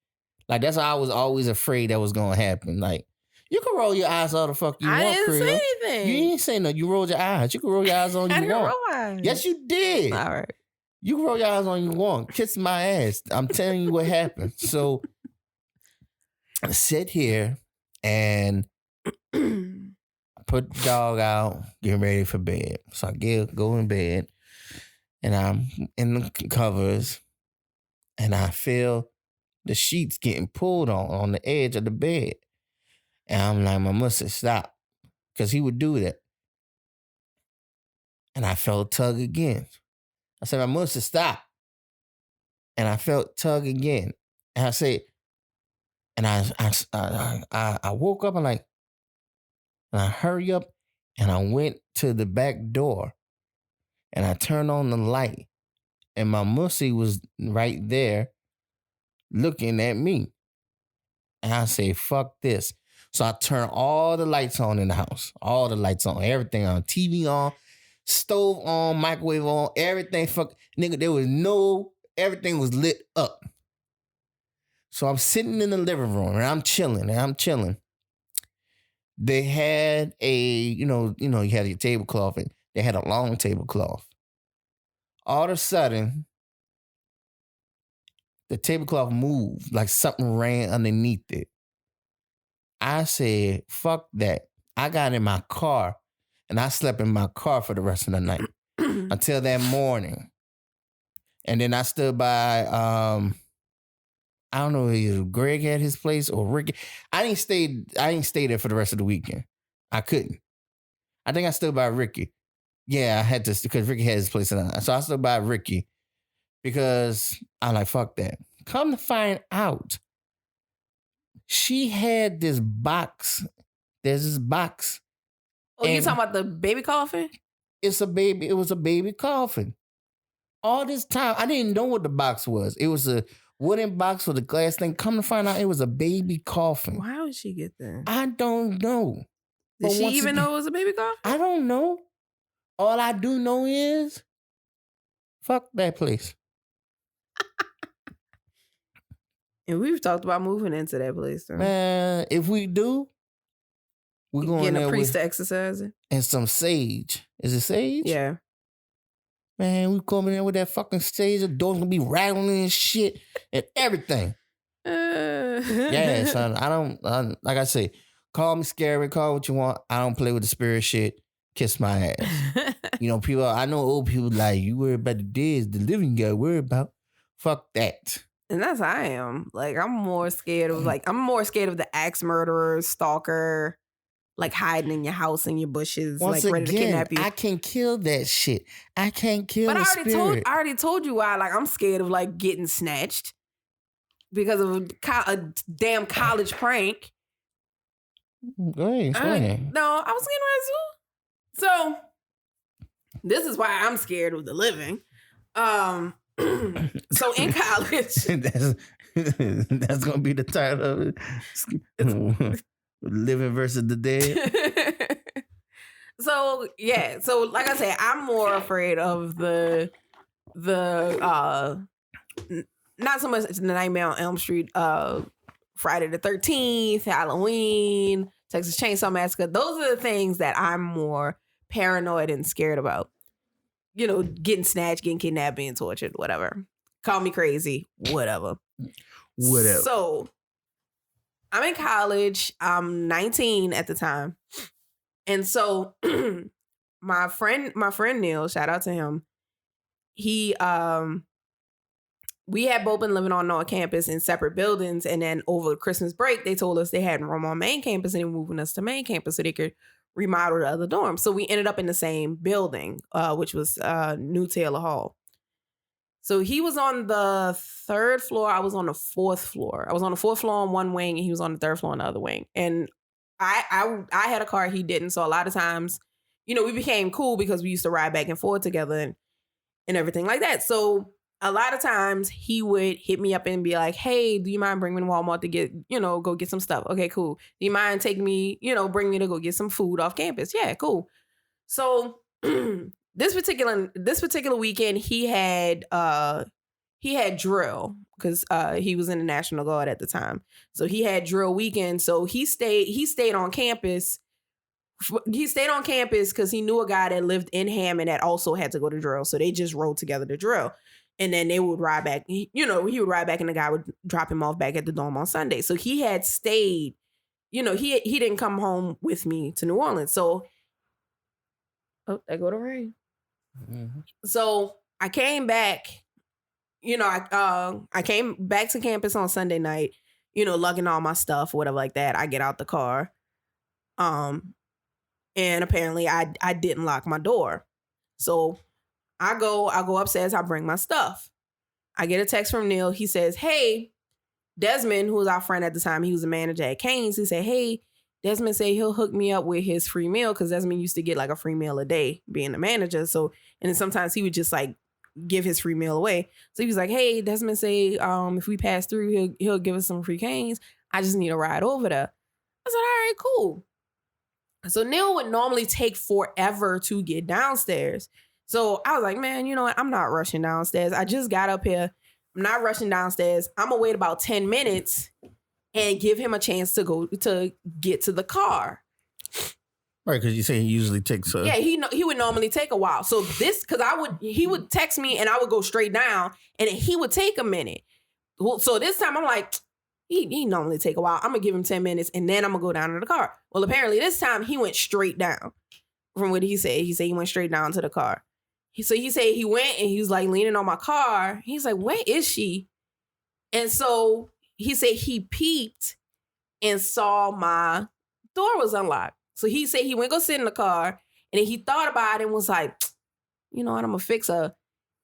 Like that's why I was always afraid that was gonna happen. Like you can roll your eyes all the fuck you want, I didn't say anything. You didn't say no. You rolled your eyes. You can roll your eyes on I you didn't want. roll eyes. Yes, you did. All right. You can roll your eyes on you want. Kiss my ass. I'm telling you what happened. So I sit here and put the dog out, getting ready for bed. So I go in bed and I'm in the covers and I feel the sheets getting pulled on the edge of the bed. And I'm like, my must stop. Because he would do that. And I felt tug again. I said, I must stop. And I felt tug again. And I said, and I woke up and I hurry up and I went to the back door and I turned on the light and my mussy was right there looking at me. And I say, fuck this. So I turn all the lights on in the house. All the lights on. Everything on. TV on. Stove on. Microwave on. Everything. Fuck. Nigga, there was no... Everything was lit up. So I'm sitting in the living room and I'm chilling. They had you had your tablecloth and they had a long tablecloth. All of a sudden, the tablecloth moved like something ran underneath it. I said, fuck that. I got in my car and I slept in my car for the rest of the night until that morning. And then I stood by, I don't know if Greg had his place or Ricky. I didn't stay there for the rest of the weekend. I couldn't. I think I stood by Ricky. Yeah, I had to, because Ricky had his place. So I stood by Ricky because I'm like, fuck that. Come to find out, she had this box. There's this box. Oh, you talking about the baby coffin? It was a baby coffin. All this time, I didn't know what the box was. It was a wooden box with a glass thing. Come to find out, it was a baby coffin. Why would she get that? I don't know. Did she even know it was a baby coffin? I don't know. All I do know is, fuck that place. And we've talked about moving into that place. So. Man, if we do, we're going getting there a priest with, to exercise it. And some sage. Is it sage? Yeah. Man, we coming in with that fucking sage. The door's gonna be rattling and shit and everything. Yeah, son. Like I say, call me scary, call what you want. I don't play with the spirit shit. Kiss my ass. People, I know old people like, you worry about the dead, the living you gotta worry about. Fuck that. And that's how I am. Like, I'm more scared of the axe murderer, stalker, like hiding in your house in your bushes, Once like ready to kidnap you. I can kill that shit. I can't kill But spirit. I already told you why. Like, I'm scared of like getting snatched because of a damn college prank. Go ahead, explain. No, I was getting ready to. So this is why I'm scared of the living. So in college, that's gonna be the title of it. Living versus the dead. So like I said, I'm more afraid of the not so much the Nightmare on Elm Street, Friday the 13th, Halloween, Texas Chainsaw Massacre. Those are the things that I'm more paranoid and scared about. Getting snatched, getting kidnapped, being tortured, whatever. Call me crazy, whatever. So I'm in college. I'm 19 at the time. And so my friend Neil, shout out to him. He we had both been living on our campus in separate buildings, and then over Christmas break, they told us they hadn't room on main campus and they were moving us to main campus so they could remodel the other dorms. So we ended up in the same building, which was New Taylor Hall. So he was on the 3rd floor. I was on the 4th floor. I was on the 4th floor on one wing and he was on the 3rd floor on the other wing. And I had a car, he didn't. So a lot of times, we became cool because we used to ride back and forth together and everything like that. So a lot of times he would hit me up and be like, hey, do you mind bringing me to Walmart to get, go get some stuff? Okay, cool. Do you mind taking me, bring me to go get some food off campus? Yeah, cool. So this particular weekend, he had drill because he was in the National Guard at the time. So he had drill weekend. So he stayed on campus. He stayed on campus because he knew a guy that lived in Hammond that also had to go to drill. So they just rode together to drill. And then they would ride back. He would ride back and the guy would drop him off back at the dorm on Sunday. So he had stayed, he didn't come home with me to New Orleans. So, there go the rain. Mm-hmm. So I came back, I came back to campus on Sunday night, lugging all my stuff, whatever like that. I get out the car. And apparently I didn't lock my door. So I go upstairs, I bring my stuff. I get a text from Neil. He says, hey, Desmond, who was our friend at the time, he was a manager at Cane's. He said, hey, Desmond said he'll hook me up with his free meal because Desmond used to get like a free meal a day being the manager. So, and then sometimes he would just like give his free meal away. So he was like, hey, Desmond say if we pass through, he'll give us some free Cane's. I just need a ride over there. I said, all right, cool. So Neil would normally take forever to get downstairs. So I was like, man, you know what? I'm not rushing downstairs. I just got up here. I'm not rushing downstairs. I'm gonna wait about 10 minutes and give him a chance to go to get to the car. Right, because you say he usually takes a... Yeah, he would normally take a while. So this, because he would text me and I would go straight down and he would take a minute. So this time I'm like, he normally take a while. I'm gonna give him 10 minutes and then I'm gonna go down to the car. Well, apparently this time he went straight down. From what he said he went straight down to the car. So he said he went and he was like leaning on my car. He's like, where is she? And so he said he peeped and saw my door was unlocked. So he said he went go sit in the car and then he thought about it and was like, you know what, I'm gonna fix her.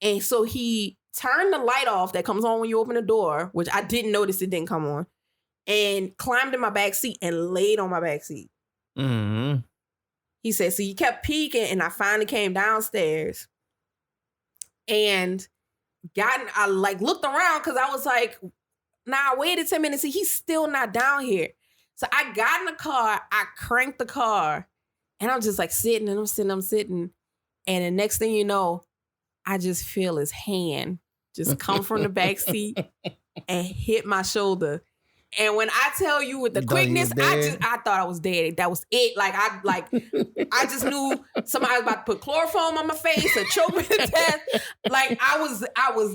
And so he turned the light off that comes on when you open the door, which I didn't notice it didn't come on, and climbed in my back seat and laid on my back seat. Mm-hmm. He said, so he kept peeking and I finally came downstairs and I like looked around because I was like, nah, I waited 10 minutes and he's still not down here. So I got in the car, I cranked the car, and I'm just like sitting and I'm sitting. And the next thing you know, I just feel his hand just come from the back seat and hit my shoulder. And when I tell you with the quickness, I thought I was dead. That was it. I just knew somebody was about to put chloroform on my face or choke me to death. Like I was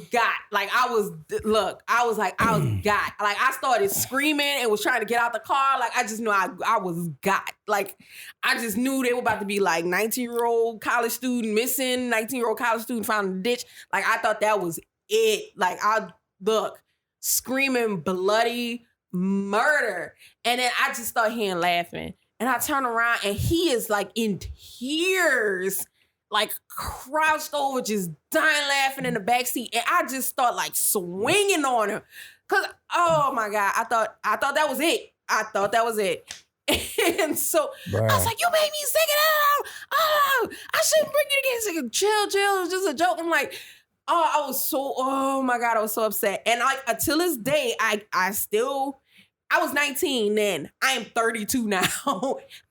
got. Like I was got. Like I started screaming and was trying to get out the car. Like I just knew I was got. Like I just knew they were about to be like 19-year-old college student missing, 19-year-old college student found in the ditch. Like I thought that was it. Like screaming bloody murder. And then I just start hearing laughing. And I turn around and he is like in tears, like crouched over, just dying laughing in the backseat. And I just start like swinging on him. Cause, oh my God, I thought that was it. I thought that was it. And so I was like, you made me sick. Oh, I shouldn't bring you again. Like, chill. It was just a joke. I'm like, oh my God, I was so upset. And until this day, I was 19 then. I am 32 now.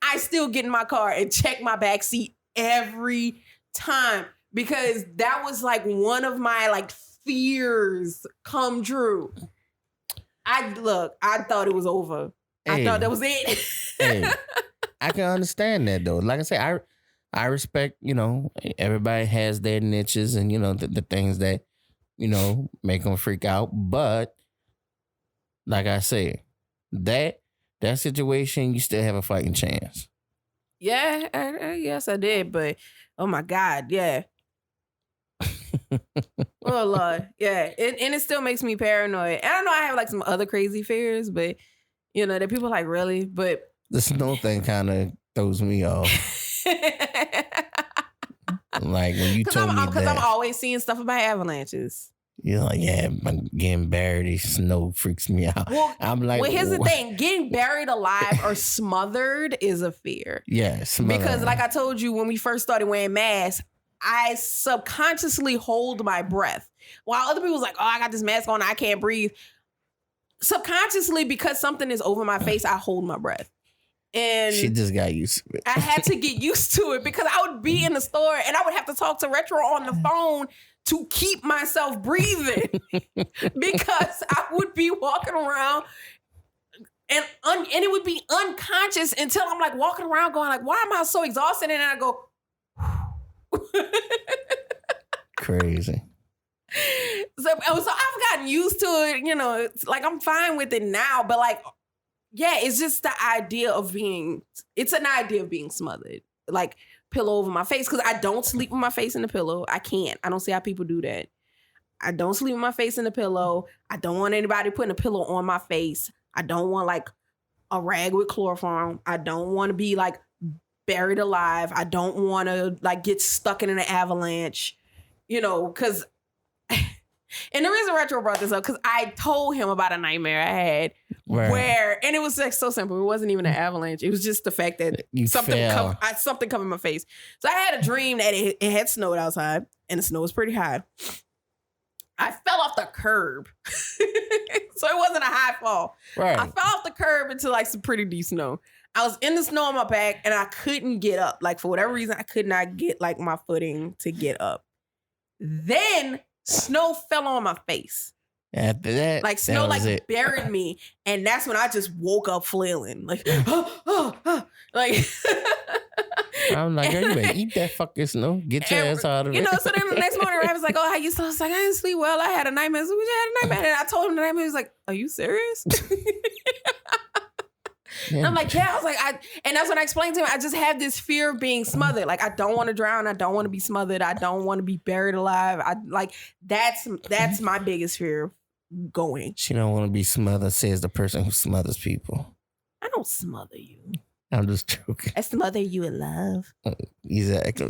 I still get in my car and check my back seat every time because that was like one of my like fears come true. I thought it was over. Hey, I thought that was it. Hey, I can understand that though. Like I said, I respect, everybody has their niches and, the things that, make them freak out. But like I said, that situation, you still have a fighting chance. Yeah, I guess I did. But, oh my God, yeah. Oh, Lord. Yeah. And it still makes me paranoid. And I know I have like some other crazy fears, but, that people like, really? But the snow thing kind of throws me off. Like when you told me that. Because I'm always seeing stuff about avalanches. You're like, yeah, getting buried in snow freaks me out. Well, I'm like, well, here's the thing. Getting buried alive or smothered is a fear. Yeah, smothered. Because like I told you, when we first started wearing masks, I subconsciously hold my breath. While other people's like, oh, I got this mask on, I can't breathe. Subconsciously, because something is over my face, I hold my breath. And she just got used to it. I had to get used to it because I would be in the store and I would have to talk to Retro on the phone to keep myself breathing because I would be walking around and it would be unconscious until I'm like walking around going like, why am I so exhausted? And then I go, crazy. So I've gotten used to it, it's like I'm fine with it now, but like, yeah, it's just the idea of being smothered, like pillow over my face. Cause I don't sleep with my face in the pillow. I can't. I don't see how people do that. I don't sleep with my face in the pillow. I don't want anybody putting a pillow on my face. I don't want like a rag with chloroform. I don't want to be like buried alive. I don't want to like get stuck in an avalanche, cause and the reason Retro brought this up, because I told him about a nightmare I had and it was like so simple. It wasn't even an avalanche. It was just the fact that something covered my face. So I had a dream that it had snowed outside and the snow was pretty high. I fell off the curb. So it wasn't a high fall. Right. I fell off the curb into like some pretty deep snow. I was in the snow on my back and I couldn't get up. Like for whatever reason, I could not get like my footing to get up. Then snow fell on my face. After that, Like snow that was like it. buried me. And that's when I just woke up flailing. Like, like I'm like, girl, you better eat that fucking snow. Get your ass out of it. you know, so then the next morning, I was like, oh, how you sleep? I was like, I didn't sleep well. I had a nightmare. So you had a nightmare. And I told him the nightmare. He was like, are you serious? And I'm like, yeah. I was like, and that's when I explained to him, I just have this fear of being smothered. Like, I don't want to drown. I don't want to be smothered. I don't want to be buried alive. That's my biggest fear of going. She don't want to be smothered, says the person who smothers people. I don't smother you. I'm just joking. I smother you in love. Exactly.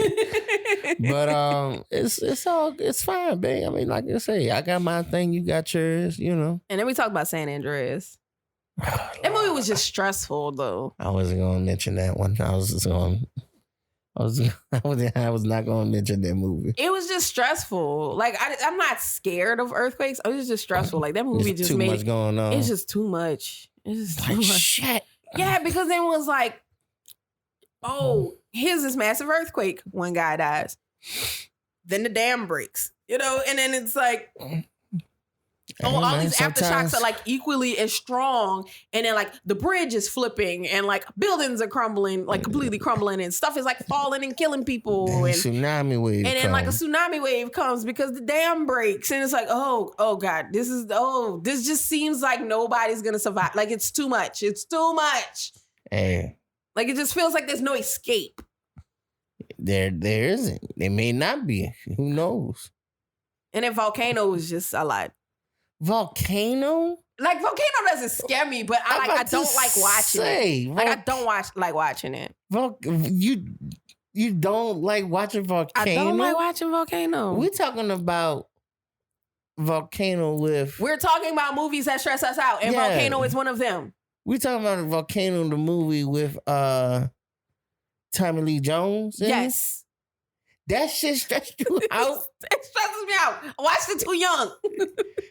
But it's fine, babe. I mean, like I say, I got my thing, you got yours, you know. And then we talked about San Andreas. That movie was just stressful, though. I wasn't gonna mention that one. I was not gonna mention that movie. It was just stressful. Like I'm not scared of earthquakes. It was just stressful. Like that movie There's just too made much going on. It's just too much. It's just too like much. shit. Yeah, because then it was like, oh, here's this massive earthquake. One guy dies. Then the dam breaks. You know, and then it's like, oh, all these aftershocks are like equally as strong, and then like the bridge is flipping, and like buildings are crumbling, like completely crumbling, and stuff is like falling and killing people, and tsunami wave, and then like a tsunami wave comes because the dam breaks, and it's like, oh god, this just seems like nobody's gonna survive. Like it's too much. It's too much. Hey, like it just feels like there's no escape. There isn't. There may not be. Who knows? And then Volcano was just a lot. Volcano? Like Volcano doesn't scare me, but I don't like watching it. Like I don't like watching it. You don't like watching Volcano? I don't like watching Volcano. We're talking about Volcano with... We're talking about movies that stress us out, and Volcano is one of them. We're talking about Volcano, the movie with Tommy Lee Jones. Yes. That shit stressed you out? It stresses me out. I watched it too young.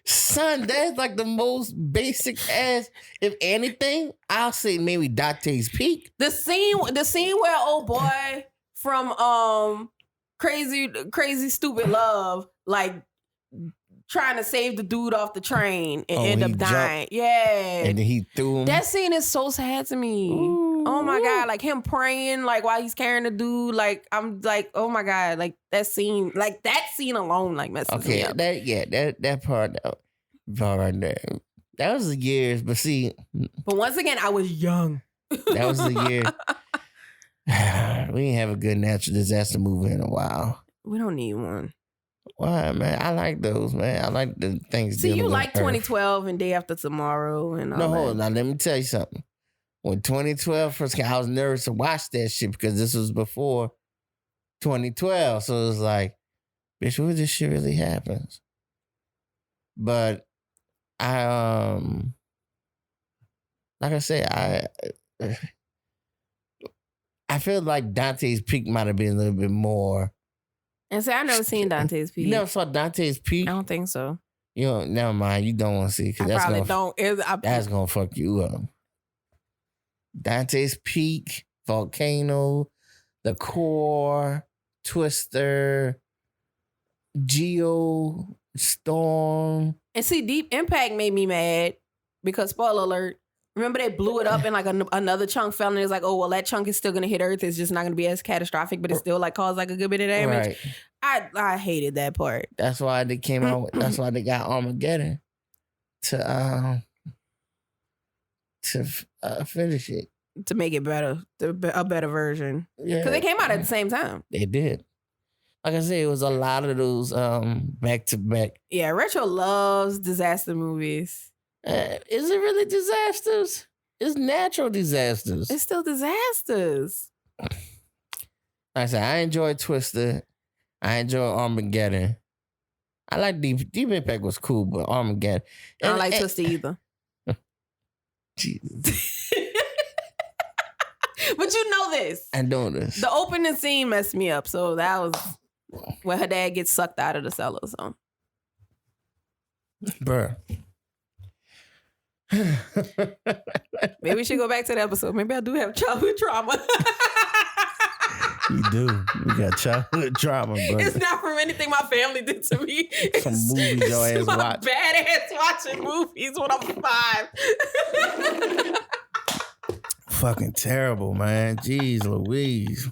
Son, that's like the most basic ass. If anything, I'll say maybe Dante's Peak. The scene where old boy from Crazy Stupid Love, like trying to save the dude off the train and end up dying. Jumped, yeah. and then he threw him. That scene is so sad to me. Ooh, oh my God. Like him praying, like while he's carrying the dude. Like I'm like, oh my God. Like that scene alone, like messes me up. That part right there. That was the years, but see. But once again, I was young. That was the year. We didn't have a good natural disaster movie in a while. We don't need one. Why, man? I like those, man. I like the things. See, you like 2012 and Day After Tomorrow and all No, that. hold on. Now, let me tell you something. When 2012 first came, I was nervous to watch that shit because this was before 2012. So it was like, bitch, what if this shit really happens? But I, like I said, I feel like Dante's Peak might have been a little bit more. And see, I never seen Dante's Peak. You never saw Dante's Peak? I don't think so. You know, never mind. You don't want to see because that's gonna fuck you up. Dante's Peak, Volcano, The Core, Twister, Geo, Storm. And see, Deep Impact made me mad because, spoiler alert, remember they blew it up and like another chunk fell and it's like, oh, well, that chunk is still going to hit Earth. It's just not going to be as catastrophic, but it still like caused like a good bit of damage. Right. I hated that part. That's why they came out. That's why they got Armageddon to finish it. To make it better, a better version. Yeah. Because they came out at the same time. They did. Like I said, it was a lot of those back to back. Yeah, Retro loves disaster movies. Is it really disasters? It's natural disasters. It's still disasters. Like I said, I enjoy Twister. I enjoy Armageddon. I like Deep Impact was cool, but Armageddon. I don't like Twister either. Jesus. But you know this. I know this. The opening scene messed me up. So that was when her dad gets sucked out of the cellar. So Bruh. Maybe we should go back to the episode. Maybe I do have childhood trauma. You do. You got childhood trauma, bro. It's not from anything my family did to me. Some movies your ass my watch. bad ass watching movies when I'm 5. Fucking terrible, man. Jeez Louise.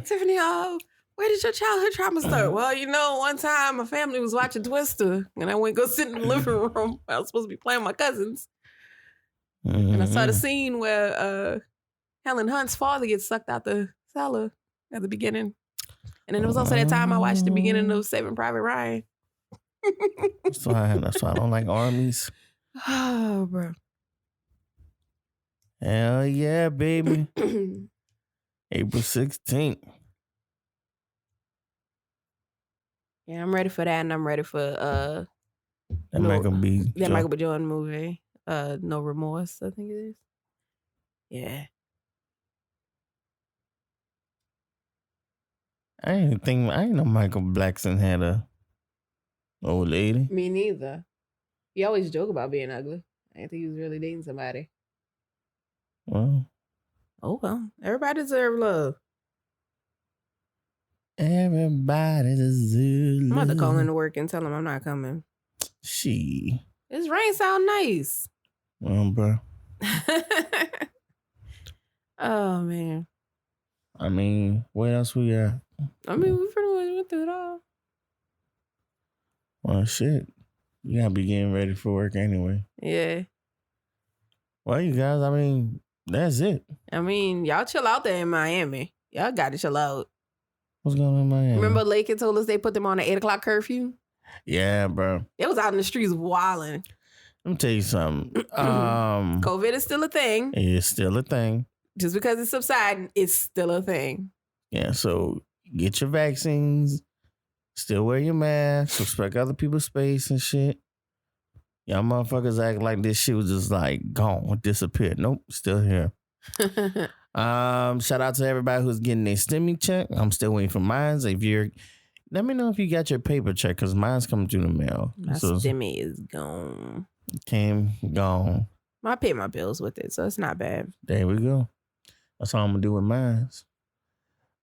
Tiffany, where did your childhood trauma start? Well, one time my family was watching Twister, and I went go sit in the living room. I was supposed to be playing with my cousins, and I saw the scene where Helen Hunt's father gets sucked out the cellar at the beginning, and then it was also that time I watched the beginning of Saving Private Ryan. That's why I don't like armies. Oh, bro. Hell yeah, baby. April 16th. Yeah, I'm ready for that, and I'm ready for That Michael B. Michael B. Jordan movie, No Remorse, I think it is. Yeah. I didn't know Michael Blackson had a old lady. Me neither. He always joke about being ugly. I didn't think he was really dating somebody. Well. Oh, well. Everybody deserves love. Everybody deserves love. I'm about to call into work and tell him I'm not coming. She. This rain sound nice. Well, bro. Oh, man. I mean, what else we got? I mean, we pretty much went through it all. Well, shit. You gotta be getting ready for work anyway. Yeah. Well, you guys, I mean, that's it. I mean, y'all chill out there in Miami. Y'all got to chill out. What's going on in Miami? Remember Lakin told us they put them on an 8 o'clock curfew? Yeah, bro. It was out in the streets wilding. Let me tell you something. COVID is still a thing. It's still a thing. Just because it's subsiding, it's still a thing. Yeah, so get your vaccines. Still wear your mask. Respect other people's space and shit. Y'all motherfuckers act like this shit was just like gone, disappeared. Nope, still here. Shout out to everybody who's getting their STEMI check. I'm still waiting for mine. Let me know if you got your paper check, because mine's coming through the mail. My STEMI is gone. Gone. I pay my bills with it, so it's not bad. There we go. That's all I'm gonna do with mine.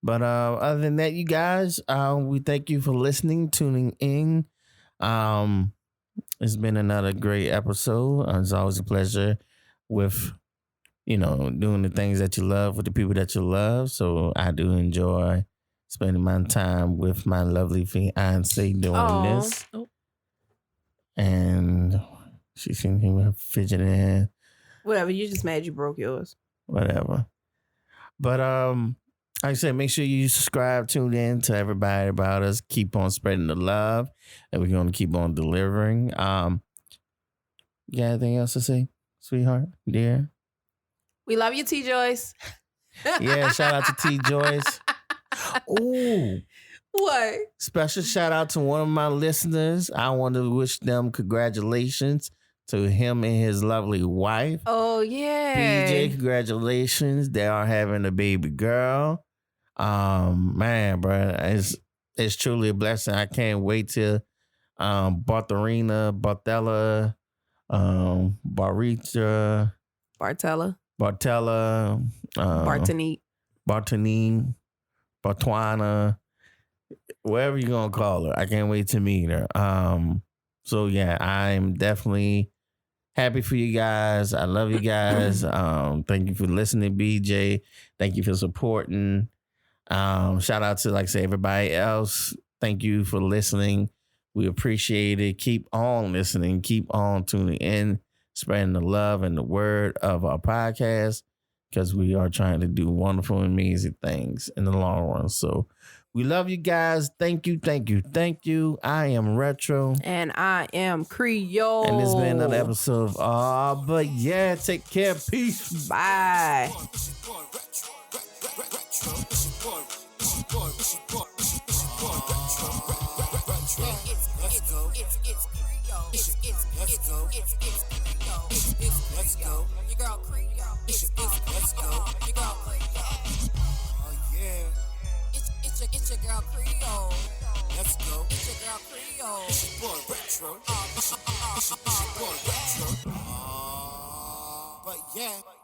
But other than that, you guys, we thank you for listening, tuning in. It's been another great episode. It's always a pleasure with, doing the things that you love with the people that you love. So I do enjoy spending my time with my lovely fiance doing this. Oh. And she seems to be fidgeting. Whatever, you just mad you broke yours. Whatever. But like I said, make sure you subscribe, tune in to everybody about us. Keep on spreading the love, and we're going to keep on delivering. You got anything else to say, sweetheart, dear? We love you, T. Joyce. Yeah, shout out to T. Joyce. Ooh. What? Special shout out to one of my listeners. I want to wish them congratulations to him and his lovely wife. Oh, yeah. PJ, congratulations. They are having a baby girl. Man, bro, it's truly a blessing. I can't wait till Bartella, Barita, Bartella, Bartanine, Bartwana, whatever you're gonna call her. I can't wait to meet her. So yeah, I'm definitely happy for you guys. I love you guys. Thank you for listening, BJ. Thank you for supporting. Shout out to, like I say, everybody else. Thank you for listening. We appreciate it. Keep on listening. Keep on tuning in, spreading the love and the word of our podcast, because we are trying to do wonderful, amazing things in the long run. So we love you guys. Thank you, thank you, thank you. I am Retro. And I am Creole. And this has been another episode of But Yeah, take care. Peace. Bye. Let's go. Your girl Creole. Let's go. Your girl Creole. Oh yeah. It's It's your girl Creole. Let's go. It's your girl Creole. It's your boy Retro. It's your boy Retro. But yeah.